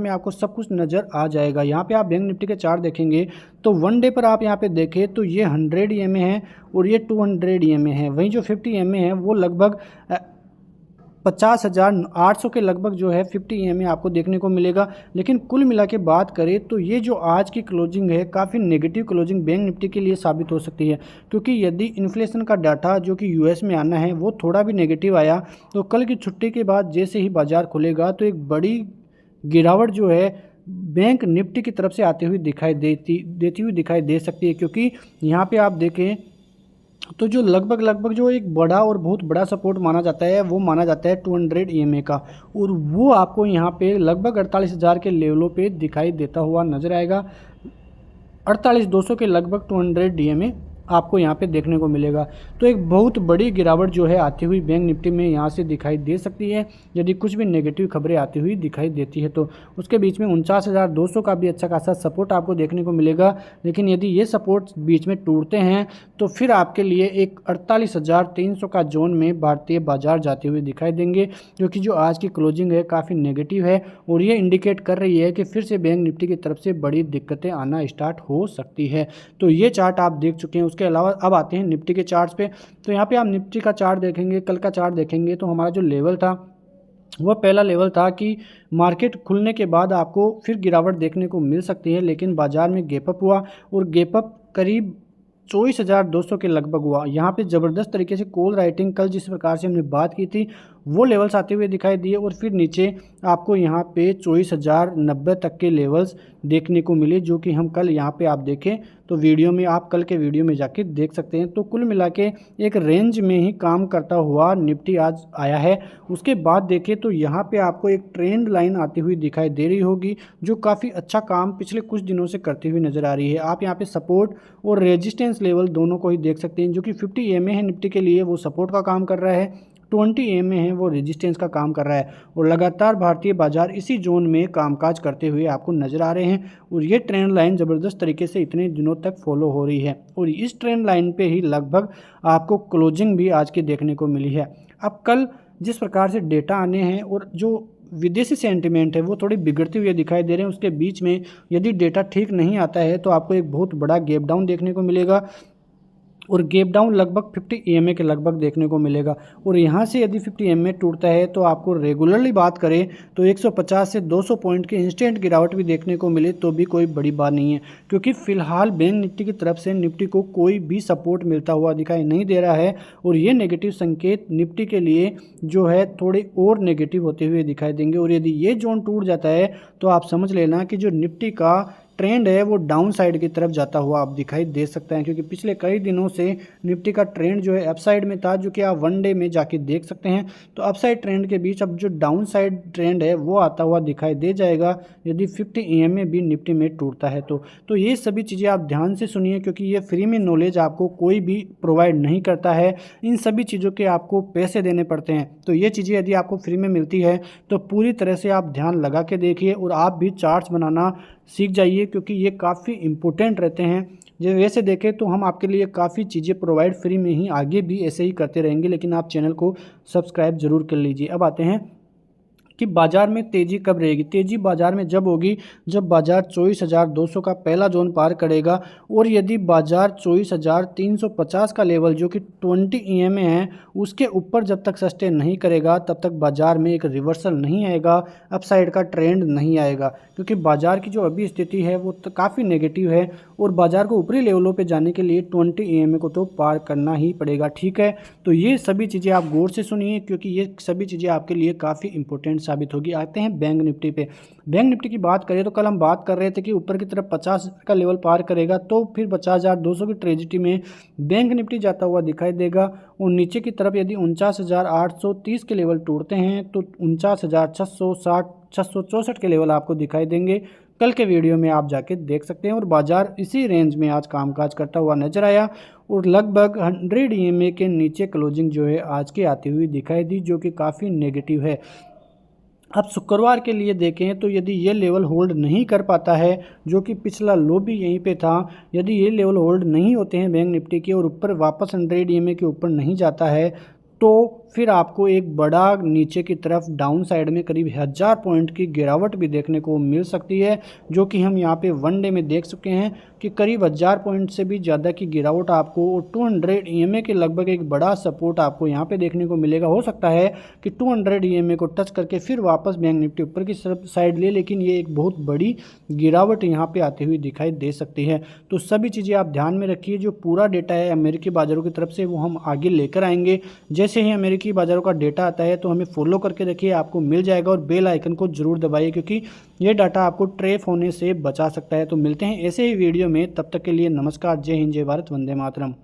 में आपको सब कुछ नज़र आ जाएगा। यहाँ पे आप बैंक निफ्टी के चार्ट देखेंगे तो 1 डे पर आप यहाँ पे देखें तो ये 100 EMA है और ये 200 EMA है। वहीं जो 50 EMA है वो लगभग 50,800 के लगभग जो है 50 EMA आपको देखने को मिलेगा। लेकिन कुल मिला के बात करें तो ये जो आज की क्लोजिंग है काफ़ी नेगेटिव क्लोजिंग बैंक निफ्टी के लिए साबित हो सकती है, क्योंकि यदि इन्फ्लेशन का डाटा जो कि यूएस में आना है वो थोड़ा भी नेगेटिव आया तो कल की छुट्टी के बाद जैसे ही बाजार खुलेगा तो एक बड़ी गिरावट जो है बैंक निफ्टी की तरफ से आती हुई देती हुई दिखाई दे सकती है। क्योंकि यहाँ पे आप देखें तो जो लगभग जो एक बड़ा और बहुत बड़ा सपोर्ट माना जाता है वो माना जाता है 200 EMA का, और वो आपको यहाँ पे लगभग 48,000 के लेवलों पे दिखाई देता हुआ नजर आएगा। 48,200 के लगभग 200 EMA आपको यहाँ पे देखने को मिलेगा। तो एक बहुत बड़ी गिरावट जो है आती हुई बैंक निफ्टी में यहाँ से दिखाई दे सकती है यदि कुछ भी नेगेटिव खबरें आती हुई दिखाई देती है तो। उसके बीच में 49,200 का भी अच्छा खासा सपोर्ट आपको देखने को मिलेगा। लेकिन यदि ये सपोर्ट बीच में टूटते हैं तो फिर आपके लिए एक 48,300 का जोन में भारतीय बाजार जाते हुए दिखाई देंगे, जो कि जो आज की क्लोजिंग है काफ़ी नेगेटिव है और ये इंडिकेट कर रही है कि फिर से बैंक निफ्टी की तरफ से बड़ी दिक्कतें आना स्टार्ट हो सकती है। तो ये चार्ट आप देख चुके हैं। उसके अलावा अब आते हैं निफ्टी के चार्ट्स पे। तो यहाँ पे आप निफ्टी का चार्ट देखेंगे, कल का चार्ट देखेंगे तो हमारा जो लेवल था वह पहला लेवल था कि मार्केट खुलने के बाद आपको फिर गिरावट देखने को मिल सकती है, लेकिन बाजार में गैप अप हुआ और गैप अप करीब 24,200 के लगभग हुआ। यहाँ पे ज़बरदस्त तरीके से कॉल राइटिंग कल जिस प्रकार से हमने बात की थी वो लेवल्स आते हुए दिखाई दिए और फिर नीचे आपको यहाँ पे 24,090 तक के लेवल्स देखने को मिले, जो कि हम कल यहाँ पे आप देखें तो वीडियो में आप कल के वीडियो में जाके देख सकते हैं। तो कुल मिला के एक रेंज में ही काम करता हुआ निफ्टी आज आया है। उसके बाद देखें तो यहाँ पे आपको एक ट्रेंड लाइन आती हुई दिखाई दे रही होगी जो काफ़ी अच्छा काम पिछले कुछ दिनों से करती हुई नज़र आ रही है। आप यहाँ पे सपोर्ट और रेजिस्टेंस लेवल दोनों को ही देख सकते हैं। जो कि 50 EMA है निफ्टी के लिए वो सपोर्ट का काम कर रहा है, 20 EMA है वो रेजिस्टेंस का काम कर रहा है और लगातार भारतीय बाजार इसी जोन में कामकाज करते हुए आपको नज़र आ रहे हैं। और ये ट्रेंड लाइन ज़बरदस्त तरीके से इतने दिनों तक फॉलो हो रही है और इस ट्रेंड लाइन पे ही लगभग आपको क्लोजिंग भी आज की देखने को मिली है। अब कल जिस प्रकार से डेटा आने हैं और जो विदेशी सेंटिमेंट है वो थोड़ी बिगड़ते हुए दिखाई दे रहे हैं, उसके बीच में यदि डेटा ठीक नहीं आता है तो आपको एक बहुत बड़ा गैप डाउन देखने को मिलेगा और गैप डाउन लगभग 50 EMA के लगभग देखने को मिलेगा। और यहाँ से यदि 50 EMA टूटता है तो आपको रेगुलरली बात करें तो 150 से 200 पॉइंट की इंस्टेंट गिरावट भी देखने को मिले तो भी कोई बड़ी बात नहीं है, क्योंकि फिलहाल बैंक निफ्टी की तरफ से निफ्टी को कोई भी सपोर्ट मिलता हुआ दिखाई नहीं दे रहा है। और ये नेगेटिव संकेत निफ्टी के लिए जो है थोड़े और नेगेटिव होते हुए दिखाई देंगे। और यदि ये जोन टूट जाता है तो आप समझ लेना कि जो निफ्टी का ट्रेंड है वो डाउन साइड की तरफ जाता हुआ आप दिखाई दे सकते हैं, क्योंकि पिछले कई दिनों से निफ्टी का ट्रेंड जो है अपसाइड में था, जो कि आप 1 डे में जाके देख सकते हैं। तो अपसाइड ट्रेंड के बीच अब जो डाउन साइड ट्रेंड है वो आता हुआ दिखाई दे जाएगा यदि 50 EMA भी निफ्टी में टूटता है तो ये सभी चीज़ें आप ध्यान से सुनिए, क्योंकि ये फ्री में नॉलेज आपको कोई भी प्रोवाइड नहीं करता है। इन सभी चीज़ों के आपको पैसे देने पड़ते हैं। तो ये चीज़ें यदि आपको फ्री में मिलती है तो पूरी तरह से आप ध्यान लगा के देखिए और आप भी चार्ट्स बनाना सीख जाइए, क्योंकि ये काफ़ी इम्पोर्टेंट रहते हैं। जो वैसे देखें तो हम आपके लिए काफ़ी चीज़ें प्रोवाइड फ्री में ही आगे भी ऐसे ही करते रहेंगे, लेकिन आप चैनल को सब्सक्राइब ज़रूर कर लीजिए। अब आते हैं कि बाजार में तेज़ी कब रहेगी। तेज़ी बाजार में जब होगी जब बाजार 24,200 का पहला जोन पार करेगा और यदि बाजार 24,350 का लेवल जो कि 20 EMA है उसके ऊपर जब तक सस्टेन नहीं करेगा तब तक बाजार में एक रिवर्सल नहीं आएगा, अपसाइड का ट्रेंड नहीं आएगा, क्योंकि बाजार की जो अभी स्थिति है वो तो काफ़ी नेगेटिव है और बाजार को ऊपरी लेवलों पे जाने के लिए 20 EMA को तो पार करना ही पड़ेगा। ठीक है, तो ये सभी चीज़ें आप गौर से सुनिए, क्योंकि ये सभी चीज़ें आपके लिए काफ़ी इंपॉर्टेंट साबित होगी। आते हैं बैंक निफ्टी पे। बैंक निफ्टी की बात करें तो कल हम बात कर रहे थे कि ऊपर की तरफ 50 का लेवल पार करेगा तो फिर 50,200 की ट्रेजेडी में बैंक निफ्टी जाता हुआ दिखाई देगा और नीचे की तरफ यदि 49,830 के लेवल टूटते हैं तो 49,664 के लेवल आपको दिखाई देंगे। कल के वीडियो में आप जाके देख सकते हैं और बाजार इसी रेंज में आज कामकाज करता हुआ नजर आया और लगभग 100 EMA के नीचे क्लोजिंग जो है आज की आती हुई दिखाई दी, जो कि काफ़ी नेगेटिव है। अब शुक्रवार के लिए देखें तो यदि ये लेवल होल्ड नहीं कर पाता है, जो कि पिछला लो भी यहीं पे था, यदि ये लेवल होल्ड नहीं होते हैं बैंक निफ्टी के और ऊपर वापस 100 EMA के ऊपर नहीं जाता है तो फिर आपको एक बड़ा नीचे की तरफ डाउन साइड में करीब 1000 पॉइंट की गिरावट भी देखने को मिल सकती है, जो कि हम यहाँ पे वन डे में देख चुके हैं कि करीब 1000 पॉइंट से भी ज़्यादा की गिरावट आपको 200 EMA के लगभग एक बड़ा सपोर्ट आपको यहाँ पे देखने को मिलेगा। हो सकता है कि 200 EMA को टच करके फिर वापस बैंक निफ्टी ऊपर की साइड ले, लेकिन ये एक बहुत बड़ी गिरावट यहाँ पे आती हुई दिखाई दे सकती है। तो सभी चीज़ें आप ध्यान में रखिए। जो पूरा डेटा है अमेरिकी बाज़ारों की तरफ से वो हम आगे लेकर आएंगे। जैसे ही अमेरिकी बाज़ारों का डेटा आता है तो हमें फॉलो करके रखिए, आपको मिल जाएगा। और बेल आइकन को जरूर दबाइए क्योंकि ये डाटा आपको ट्रैप होने से बचा सकता है। तो मिलते हैं ऐसे ही वीडियो में, तब तक के लिए नमस्कार, जय हिंद, जय भारत, वंदे मातरम।